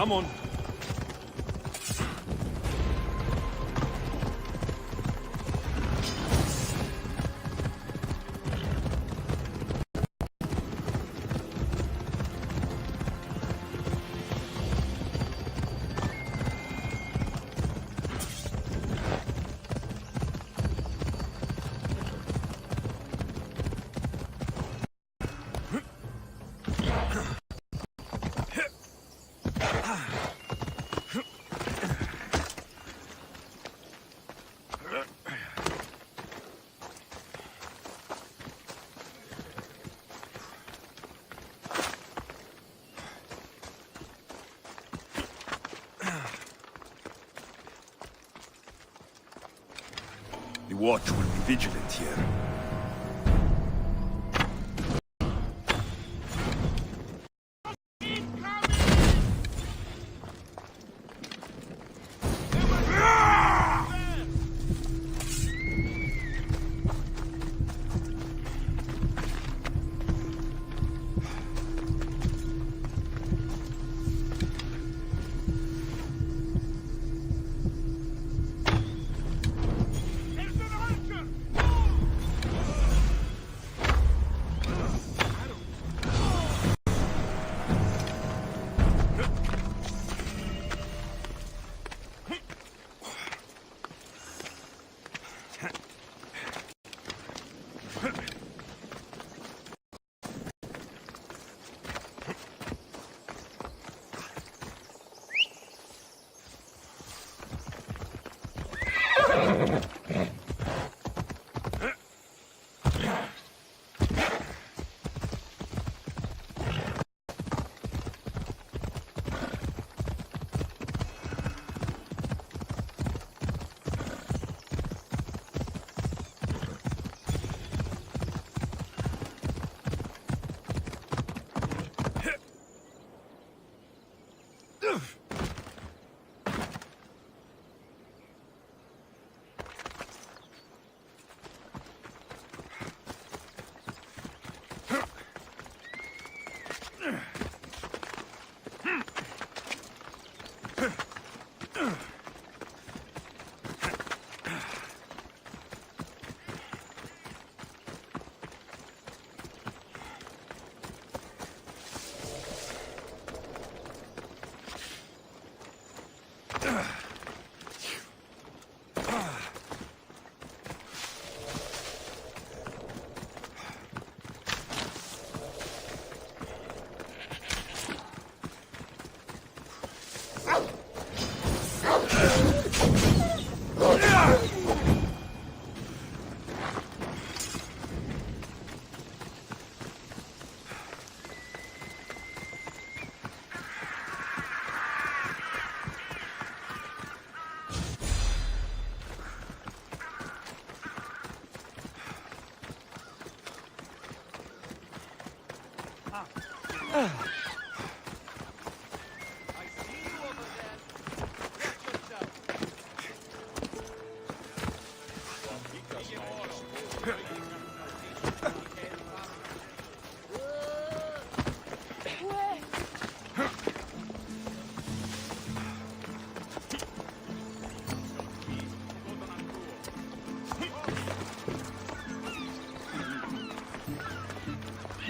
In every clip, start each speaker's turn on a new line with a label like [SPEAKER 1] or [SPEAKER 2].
[SPEAKER 1] Come on. The watch will be vigilant here.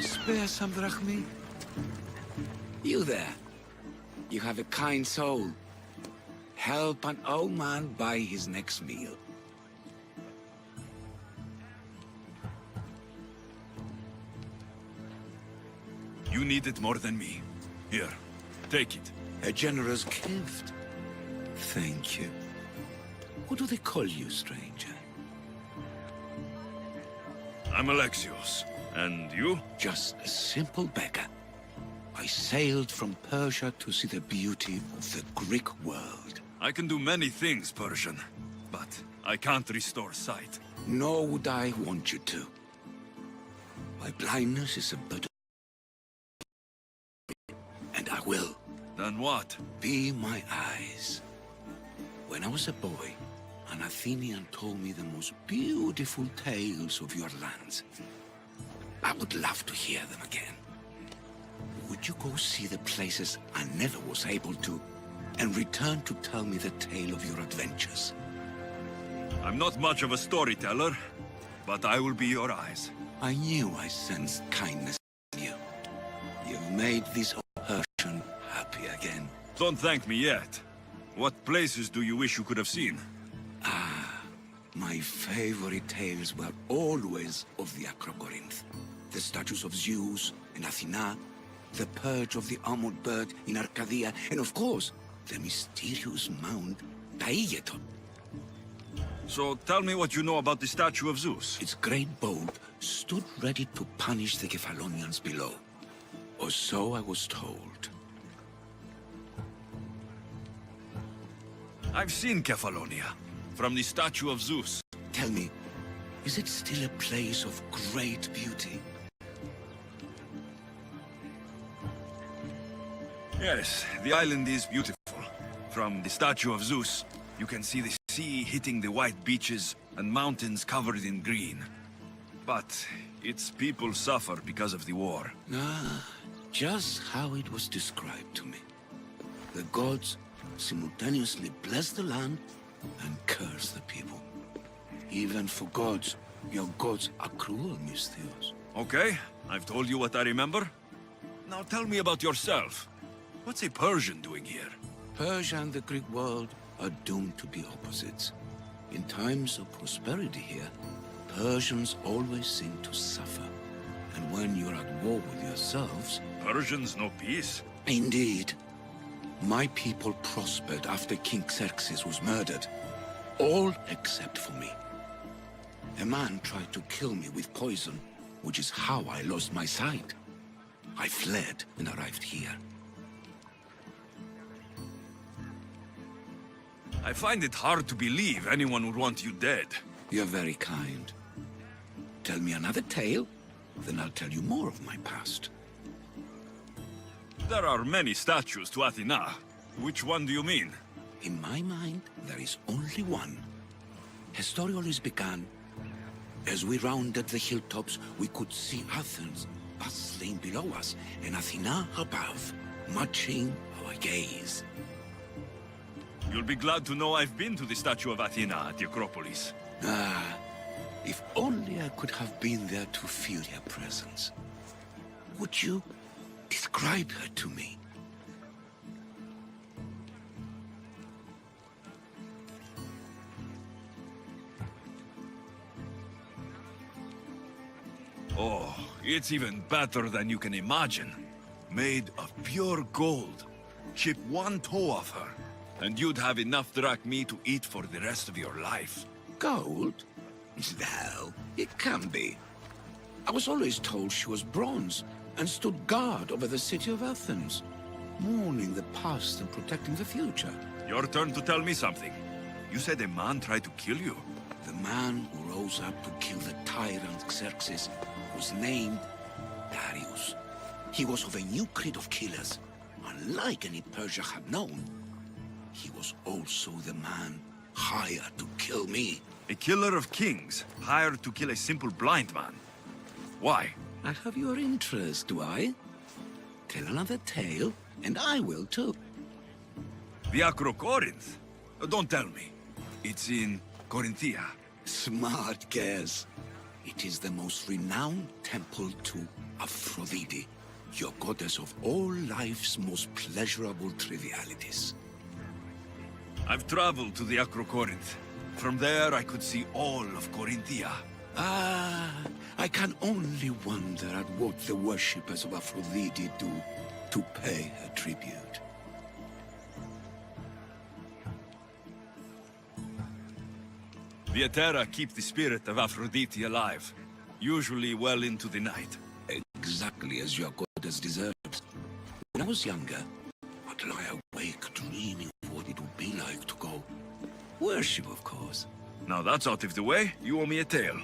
[SPEAKER 2] Spare some drachmi? You there. You have a kind soul. Help an old man buy his next meal.
[SPEAKER 1] You need it more than me. Here, take it.
[SPEAKER 2] A generous gift. Thank you. What do they call you, stranger?
[SPEAKER 1] I'm Alexios. And you?
[SPEAKER 2] Just a simple beggar. I sailed from Persia to see the beauty of the Greek world.
[SPEAKER 1] I can do many things, Persian, but I can't restore sight.
[SPEAKER 2] Nor would I want you to. My blindness is a burden, and I will.
[SPEAKER 1] Then what?
[SPEAKER 2] Be my eyes. When I was a boy, an Athenian told me the most beautiful tales of your lands. I would love to hear them again. would you go see the places I never was able to, and return to tell me the tale of your adventures?
[SPEAKER 1] I'm not much of a storyteller, but I will be your eyes.
[SPEAKER 2] I knew I sensed kindness in you. You've made this Persian happy again.
[SPEAKER 1] Don't thank me yet. What places do you wish you could have seen?
[SPEAKER 2] My favorite tales were always of the Acrocorinth. The statues of Zeus and Athena, the perch of the armored bird in Arcadia, and of course, the mysterious mound Taigeton.
[SPEAKER 1] So tell me what you know about the statue of Zeus.
[SPEAKER 2] Its great bolt stood ready to punish the Kephalonians below. Or so I was told.
[SPEAKER 1] I've seen Kephallonia, from the statue of Zeus.
[SPEAKER 2] Tell me, is it still a place of great beauty?
[SPEAKER 1] Yes, the island is beautiful. From the statue of Zeus, you can see the sea hitting the white beaches and mountains covered in green. But its people suffer because of the war.
[SPEAKER 2] Just how it was described to me. The gods simultaneously bless the land and curse the people. Even for gods, your gods are cruel, Misthios.
[SPEAKER 1] Okay, I've told you what I remember. Now tell me about yourself. What's a Persian doing here?
[SPEAKER 2] Persia and the Greek world are doomed to be opposites. In times of prosperity here, Persians always seem to suffer. And when you're at war with yourselves...
[SPEAKER 1] Persians know peace?
[SPEAKER 2] Indeed. My people prospered after King Xerxes was murdered. All except for me. A man tried to kill me with poison, which is how I lost my sight. I fled and arrived here.
[SPEAKER 1] I find it hard to believe anyone would want you dead.
[SPEAKER 2] You're very kind. Tell me another tale, then I'll tell you more of my past.
[SPEAKER 1] There are many statues to Athena. Which one do you mean?
[SPEAKER 2] In my mind, there is only one. Her story always began. As we rounded the hilltops, we could see Athens bustling below us, and Athena above, matching our gaze.
[SPEAKER 1] You'll be glad to know I've been to the statue of Athena at the Acropolis.
[SPEAKER 2] If only I could have been there to feel her presence. Would you describe her to me?
[SPEAKER 1] Oh, it's even better than you can imagine. Made of pure gold. Chip one toe off her, and you'd have enough drachmi to eat for the rest of your life.
[SPEAKER 2] Gold? Well, it can be. I was always told she was bronze and stood guard over the city of Athens, mourning the past and protecting the future.
[SPEAKER 1] Your turn to tell me something. You said a man tried to kill you.
[SPEAKER 2] The man who rose up to kill the tyrant Xerxes was named Darius. He was of a new creed of killers, unlike any Persia had known. He was also the man hired to kill me.
[SPEAKER 1] A killer of kings, hired to kill a simple blind man. Why?
[SPEAKER 2] I have your interest, do I? Tell another tale, and I will too.
[SPEAKER 1] The Acrocorinth? Don't tell me. It's in Corinthia.
[SPEAKER 2] Smart guess. It is the most renowned temple to Aphrodite, your goddess of all life's most pleasurable trivialities.
[SPEAKER 1] I've traveled to the Acrocorinth. From there, I could see all of Corinthia.
[SPEAKER 2] I can only wonder at what the worshippers of Aphrodite do to pay her tribute.
[SPEAKER 1] The Etera keep the spirit of Aphrodite alive, usually well into the night.
[SPEAKER 2] Exactly as your goddess deserves. When I was younger, I'd lie awake dreaming of what it would be like to go. Worship, of course.
[SPEAKER 1] Now that's out of the way, you owe me a tale.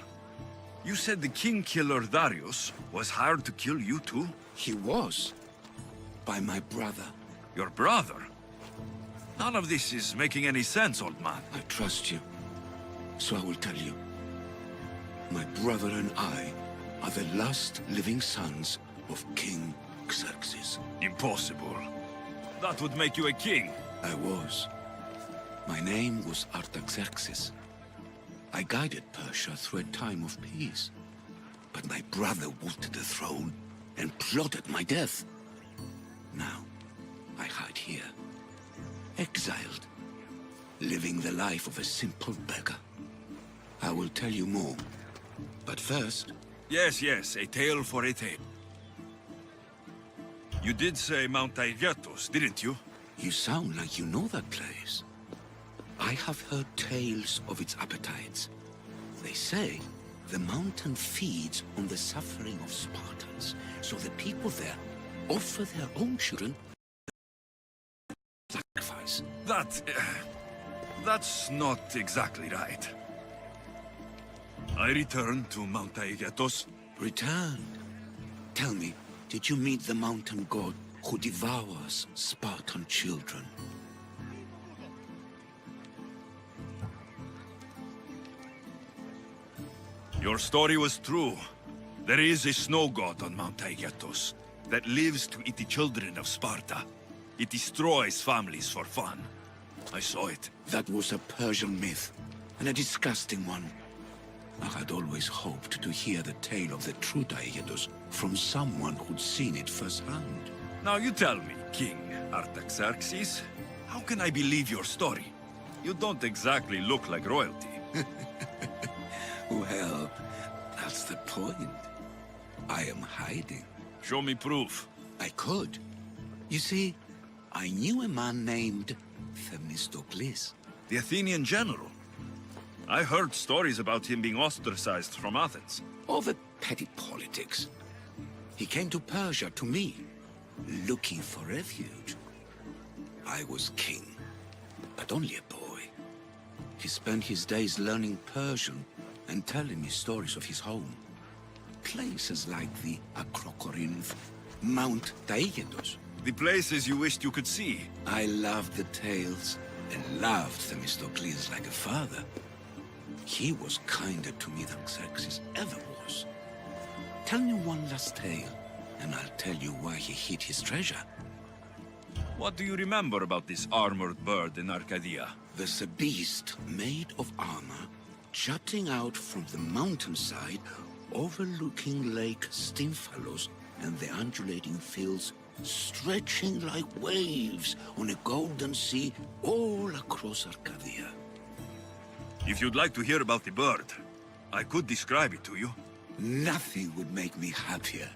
[SPEAKER 1] You said the king killer Darius was hired to kill you too?
[SPEAKER 2] He was. By my brother.
[SPEAKER 1] Your brother? None of this is making any sense, old man.
[SPEAKER 2] I trust you. So I will tell you. My brother and I are the last living sons of King Artaxerxes.
[SPEAKER 1] Impossible. That would make you a king.
[SPEAKER 2] I was. My name was Artaxerxes. I guided Persia through a time of peace. But my brother wanted the throne and plotted my death. Now, I hide here, exiled, living the life of a simple beggar. I will tell you more, but first...
[SPEAKER 1] Yes, yes, a tale for a tale. You did say Mount Aigyatos, didn't you?
[SPEAKER 2] You sound like you know that place. I have heard tales of its appetites. They say the mountain feeds on the suffering of Spartans, so the people there offer their own children sacrifice.
[SPEAKER 1] That's not exactly right. I returned to Mount Aigyatos.
[SPEAKER 2] Returned? Tell me, did you meet the mountain god who devours Spartan children?
[SPEAKER 1] Your story was true. There is a snow god on Mount Aigyatos that lives to eat the children of Sparta. It destroys families for fun. I saw it.
[SPEAKER 2] That was a Persian myth, and a disgusting one. I had always hoped to hear the tale of the true Aigyatos from someone who'd seen it firsthand.
[SPEAKER 1] Now you tell me, King Artaxerxes, how can I believe your story? You don't exactly look like royalty.
[SPEAKER 2] Well, that's the point. I am hiding.
[SPEAKER 1] Show me proof.
[SPEAKER 2] I could. You see, I knew a man named Themistocles.
[SPEAKER 1] The Athenian general. I heard stories about him being ostracized from Athens.
[SPEAKER 2] Over petty politics. He came to Persia to me, looking for refuge. I was king, but only a boy. He spent his days learning Persian and telling me stories of his home. Places like the Acrocorinth, Mount Aigyatos.
[SPEAKER 1] The places you wished you could see.
[SPEAKER 2] I loved the tales and loved Themistocles like a father. He was kinder to me than Xerxes ever was. Tell me one last tale, and I'll tell you why he hid his treasure.
[SPEAKER 1] What do you remember about this armored bird in Arcadia?
[SPEAKER 2] There's a beast made of armor, jutting out from the mountainside, overlooking Lake Stymphalos and the undulating fields, stretching like waves on a golden sea all across Arcadia.
[SPEAKER 1] If you'd like to hear about the bird, I could describe it to you.
[SPEAKER 2] Nothing would make me happier.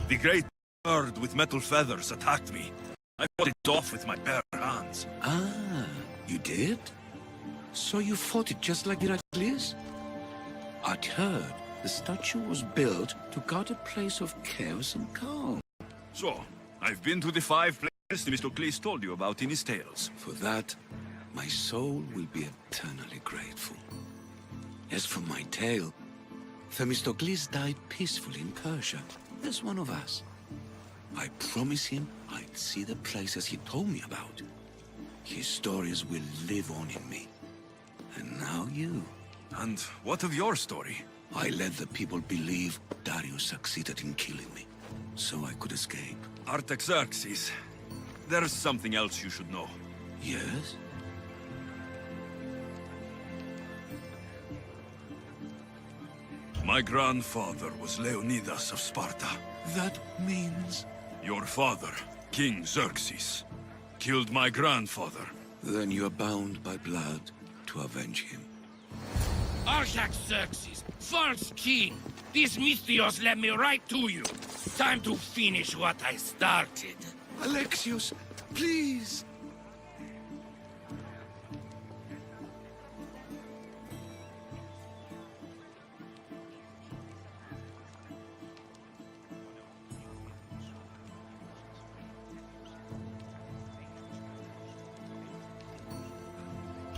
[SPEAKER 1] The great bird with metal feathers attacked me. I fought it off with my bare hands.
[SPEAKER 2] Ah, you did? So you fought it just like Heracles? I'd heard the statue was built to guard a place of chaos and calm.
[SPEAKER 1] So, I've been to the 5 places Themistocles told you about in his tales.
[SPEAKER 2] For that, my soul will be eternally grateful. As for my tale, Themistocles died peacefully in Persia, as one of us. I promise him I'd see the places he told me about. His stories will live on in me. And now you.
[SPEAKER 1] And what of your story?
[SPEAKER 2] I let the people believe Darius succeeded in killing me, so I could escape.
[SPEAKER 1] Artaxerxes, there's something else you should know.
[SPEAKER 2] Yes?
[SPEAKER 1] My grandfather was Leonidas of Sparta.
[SPEAKER 2] That means...
[SPEAKER 1] Your father, King Xerxes, killed my grandfather.
[SPEAKER 2] Then you're bound by blood to avenge him.
[SPEAKER 3] Artaxerxes, false king! These Misthios led me right to you. Time to finish what I started.
[SPEAKER 2] Alexios, please!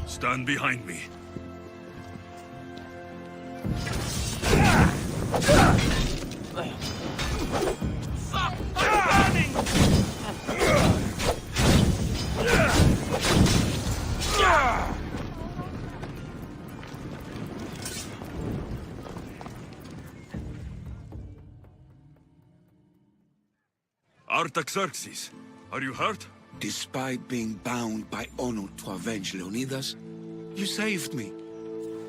[SPEAKER 1] Stand behind me.
[SPEAKER 3] Fuck! I'm burning!
[SPEAKER 1] Artaxerxes, are you hurt?
[SPEAKER 2] Despite being bound by honor to avenge Leonidas, you saved me.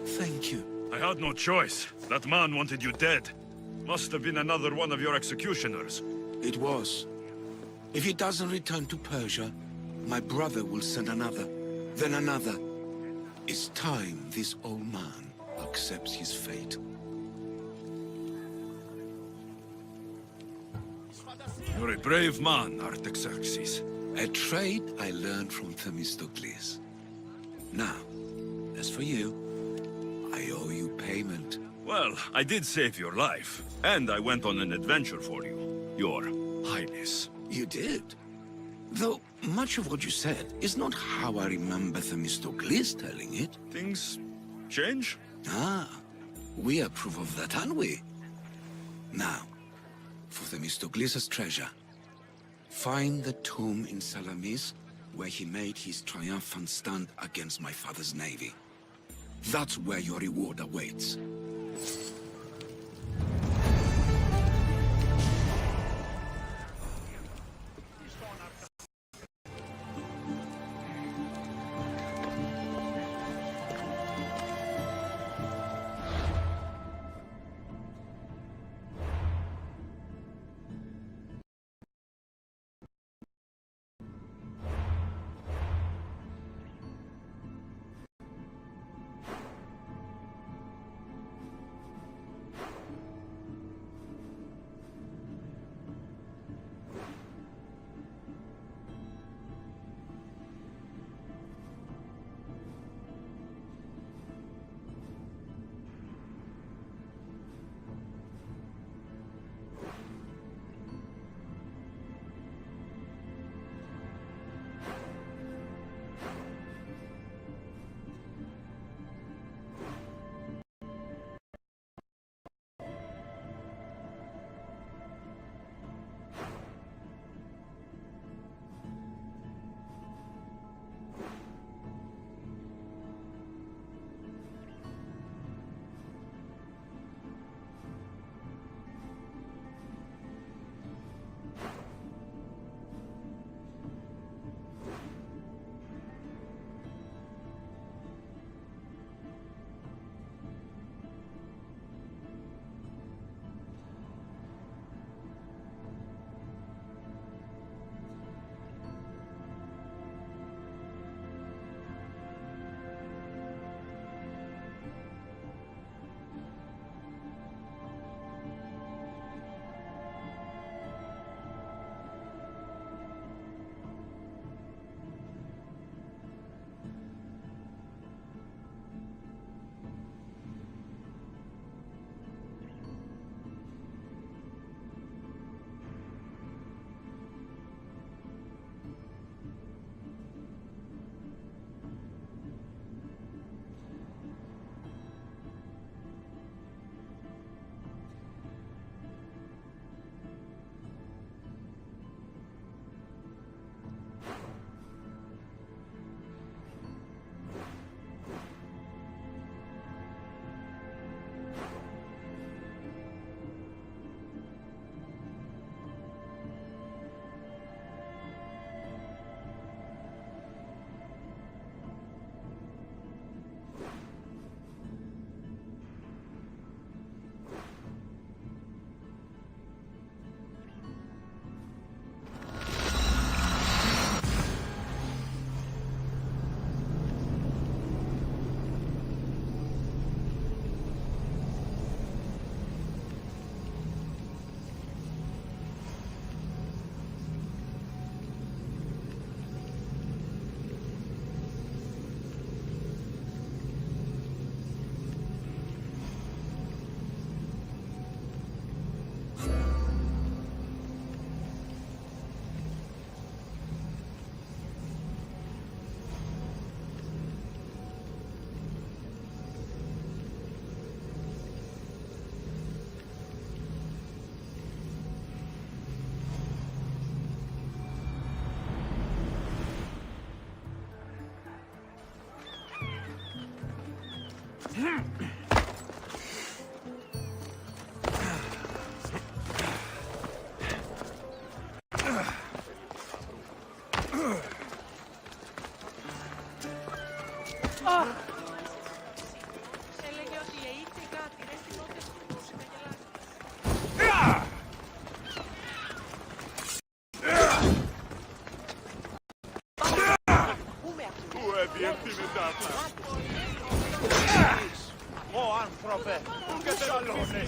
[SPEAKER 2] Thank you.
[SPEAKER 1] I had no choice. That man wanted you dead. Must have been another one of your executioners.
[SPEAKER 2] It was. If he doesn't return to Persia, my brother will send another, then another. It's time this old man accepts his fate.
[SPEAKER 1] You're a brave man, Artaxerxes.
[SPEAKER 2] A trait I learned from Themistocles. Now, as for you, I owe you payment.
[SPEAKER 1] Well, I did save your life, and I went on an adventure for you, Your Highness.
[SPEAKER 2] You did. Though much of what you said is not how I remember Themistocles telling it.
[SPEAKER 1] Things change?
[SPEAKER 2] Ah, we approve of that, aren't we? Now, for Themistocles' treasure, find the tomb in Salamis where he made his triumphant stand against my father's navy. That's where your reward awaits.
[SPEAKER 4] άνθρωπε! Και σαλώνεσαι!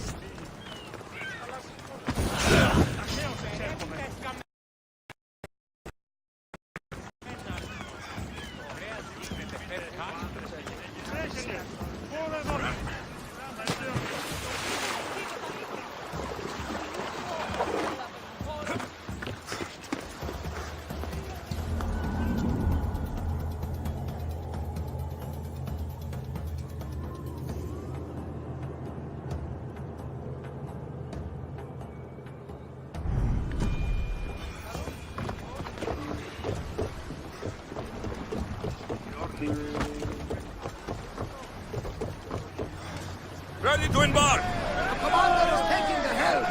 [SPEAKER 1] Ready to embark!
[SPEAKER 4] The commander is taking the helm!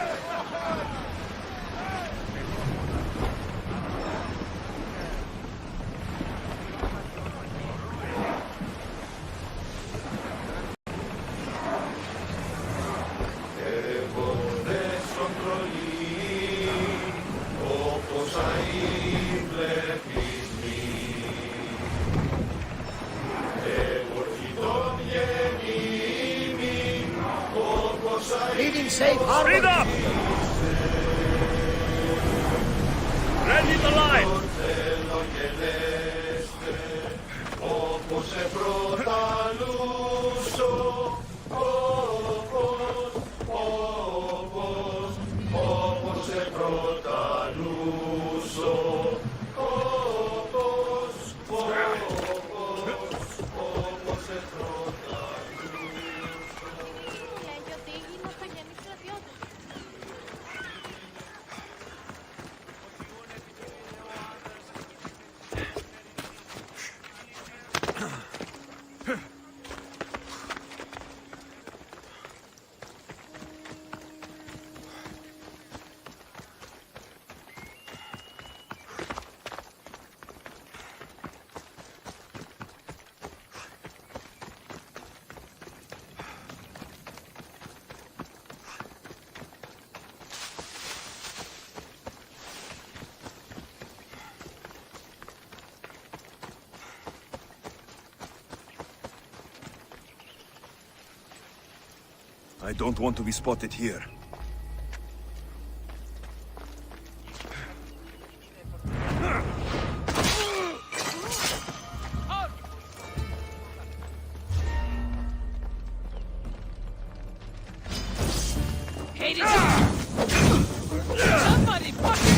[SPEAKER 4] Leading safe harbor!
[SPEAKER 1] Read up! Ready to line! I don't want to be spotted here.
[SPEAKER 3] Somebody fucking...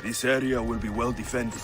[SPEAKER 1] This area will be well defended.